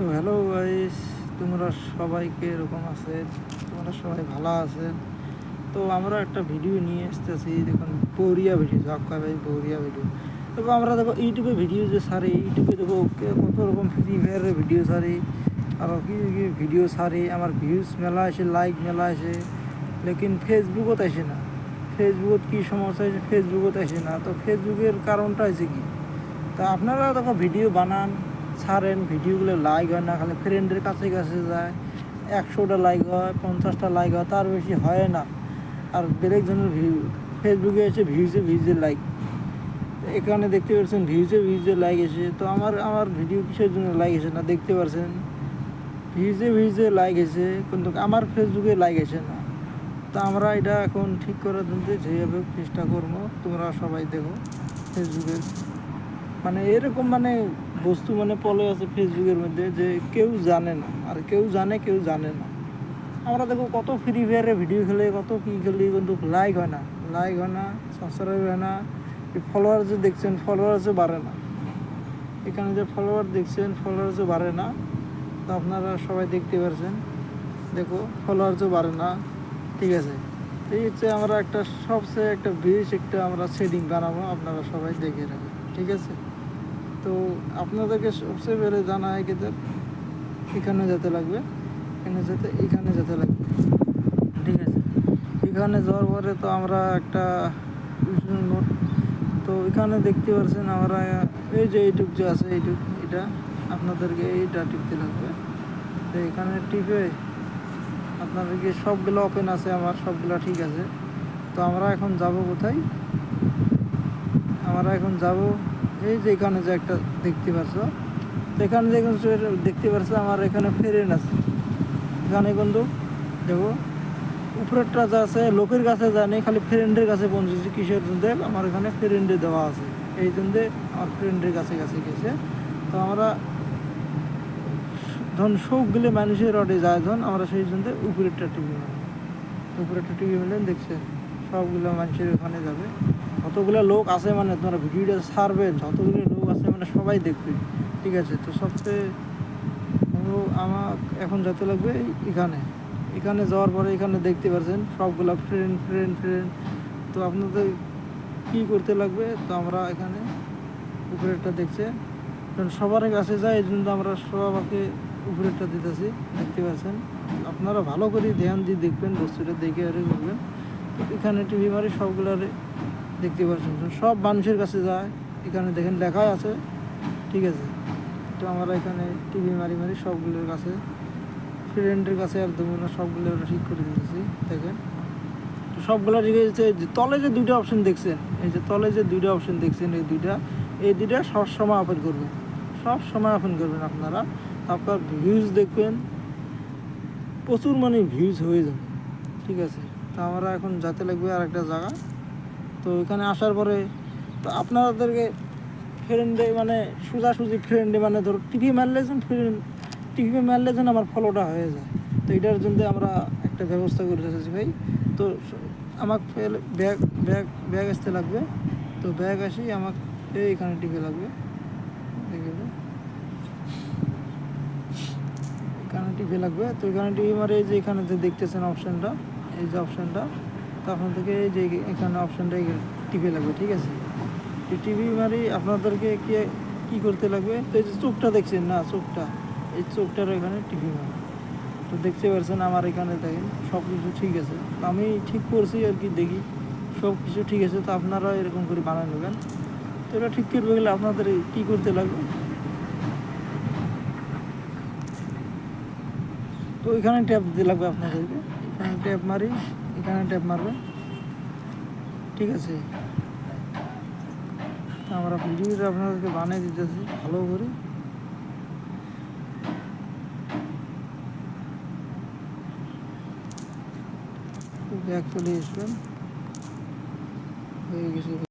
তো hello guys, তোমরা সবাইকে এরকম আছে, তোমরা সবাই ভালো আছেন। তো আমরা একটা ভিডিও নিয়ে আসতেছি, দেখুন বৌরিয়া ভিডিও, ঝক্কা ভাই বৌরিয়া ভিডিও। দেখো আমরা দেখো ইউটিউবে ভিডিও যে ছাড়ি, ইউটিউবে দেখো কত রকম ফ্রি ফায়ারের ভিডিও ছাড়ি, আর কি কি ভিডিও ছাড়ি, আমার ভিউজ মেলা আসে, লাইক মেলা আসে, লেকিন ফেসবুকত আসে না। ফেসবুকত কী সমস্যা হয়েছে, ফেসবুকত আসে না। তো ফেসবুকের কারণটা হয়েছে কি, তা আপনারা দেখো ভিডিও বানান, ছাড়েন, ভিডিওগুলো লাইক হয় না, খালি ফ্রেন্ডের কাছে কাছে যায়, 100টা লাইক হয়, 50টা লাইক হয়, তার বেশি হয় না। আর বেলেগজনের ভিউ, ফেসবুকে এসে ভিউজে লাইক, এখানে দেখতে পাচ্ছেন ভিউজে লাইক এসে। তো আমার ভিডিও কিসের জন্য লাইক এসে না দেখতে পাচ্ছেন, ভিউজে লাইক এসে, কিন্তু আমার ফেসবুকে লাইক এসে না। তো আমরা এটা এখন ঠিক করার জন্য যেভাবে চেষ্টা করবো, তোমরা সবাই দেখো। ফেসবুকের মানে এরকম মানে বস্তু মানে পলে আছে ফেসবুকের মধ্যে, যে কেউ জানে না, আর কেউ জানে না। আমরা দেখো কত ফ্রি ফায়ারে ভিডিও খেলে, কত কী খেলি, কিন্তু লাইক হয় না, সাবস্ক্রাইব হয় না। ফলোয়ার যে দেখছেন, ফলোয়ার্সও বাড়ে না। এখানে যে ফলোয়ার দেখছেন, ফলোয়ার্সও বাড়ে না। তো আপনারা সবাই দেখতে পাচ্ছেন, দেখো ফলোয়ার্সও বাড়ে না। ঠিক আছে, এই হচ্ছে আমরা একটা সবচেয়ে একটা একটা আমরা সেটিং বানাবো, আপনারা সবাই দেখে রাখবেন। ঠিক আছে, তো আপনাদেরকে সবচেয়ে বেড়ে জানা হয় কি, এখানে যেতে লাগবে, এখানে যেতে লাগবে। ঠিক আছে, এখানে যাওয়ার পরে তো আমরা একটা নোট, তো এখানে দেখতে পাচ্ছেন আমরা এই যে এইটুক যে আছে, এটা আপনাদেরকে এইটা টিপতে লাগবে। তো এখানে টিপে আপনাদেরকে সবগুলো ওপেন আছে, আমার সবগুলো ঠিক আছে। তো আমরা এখন যাব কোথায়, আমরা এখন যাব এই যে এখানে যে একটা দেখতে পাচ্ছ, তো এখানে দেখতে পাচ্ছ আমার এখানে ফ্রেন্ড আছে। এখানে কিন্তু দেখো উপরেরটা যা আছে লোকের কাছে জানি, খালি ফ্রেন্ডের কাছে পৌঁছেছি। কিসের জন্য, আমার এখানে ফ্রেন্ডে দেওয়া আছে, এই জন্য আমার ফ্রেন্ডের কাছে গেছে। তো আমরা ধরুন সবগুলো মানুষের রডে যায়, ধরুন আমরা সেই জন্য উপরেরটা টিভি মিলেন দেখছেন, সবগুলো মানুষের ওখানে যাবে। যতগুলো লোক আছে মানে তোমরা ভিডিওটা ছাড়বেন, যতগুলো লোক আছে মানে সবাই দেখবে। ঠিক আছে, তো সবচেয়ে আমার এখন যেতে লাগবে এখানে যাওয়ার পরে এখানে দেখতে পাচ্ছেন সবগুলো ফ্রেন্ড। তো আপনাদের কী করতে লাগবে, তো আমরা এখানে উপরেরটা দেখছে সবার কাছে যায়, এই জন্য আমরা সবাইকে উপরেরটা দিতেছি, দেখতে পাচ্ছেন। আপনারা ভালো করে ধ্যান দিয়ে দেখবেন, বস্তুটা দেখে আরে করবেন। তো এখানে টিভি মারি সবগুলো দেখতে পাচ্ছেন, সব মানুষের কাছে যায়, এখানে দেখেন লেখা আছে। ঠিক আছে, তো আমরা এখানে টিভি মারি সবগুলোর কাছে, ফ্রেন্ডের কাছে আর দেবো না, সবগুলো ঠিক করে দিতেছি। দেখেন তো সবগুলো ঠিক আছে। তলে যে দুইটা অপশন দেখছেন, এই যে তলে যে দুইটা অপশন দেখছেন, এই দুইটা সবসময় ওপেন করবেন, আপনারা। আপনার ভিউজ দেখবেন প্রচুর মানে ভিউজ হয়ে যাবে। ঠিক আছে, তো আমরা এখন যেতে লাগবে আর একটা জায়গা। তো এখানে আসার পরে তো আপনাদেরকে ফ্রেন্ডে মানে সোজাসুজি ফ্রেন্ডে মানে ধরো টিভি মারলে যেন আমার ফলোটা হয়ে যায়। তো এটার জন্য আমরা একটা ব্যবস্থা করে রেখেছি ভাই। তো আমাকে ব্যাগ আসতে লাগবে। তো ব্যাগ আসি আমাকে এইখানে টিভি লাগবে, এখানে টিভি লাগবে। তো এখানে টিভি মারে এই যে এখানে যে দেখতেছেন অপশানটা, এই যে অপশানটা, তো আপনাদেরকে এই যে এখানে অপশানটা টিভি লাগবে। ঠিক আছে, টিভি মারি আপনাদেরকে কী করতে লাগবে, তো এই যে চোখটা দেখছেন না, এই চোখটার এখানে টিভি মারি। তো দেখতে পাচ্ছেন আমার এখানে দেখেন সব কিছু ঠিক আছে, আমি ঠিক করছি আর কি, দেখি সব কিছু ঠিক আছে। তো আপনারা এরকম করে বানিয়ে নেবেন। তো এটা ঠিক করবে গেলে আপনাদের কী করতে লাগবে, তো এখানে ট্যাপ দিতে লাগবে আপনাদেরকে, এখানে ট্যাপ মারবে। ঠিক আছে, আমরা ভিডিওটা আপনাদেরকে বানিয়ে দিতেছি ভালো করে। ব্যাগ চলে আসবেন, হয়ে গেছে।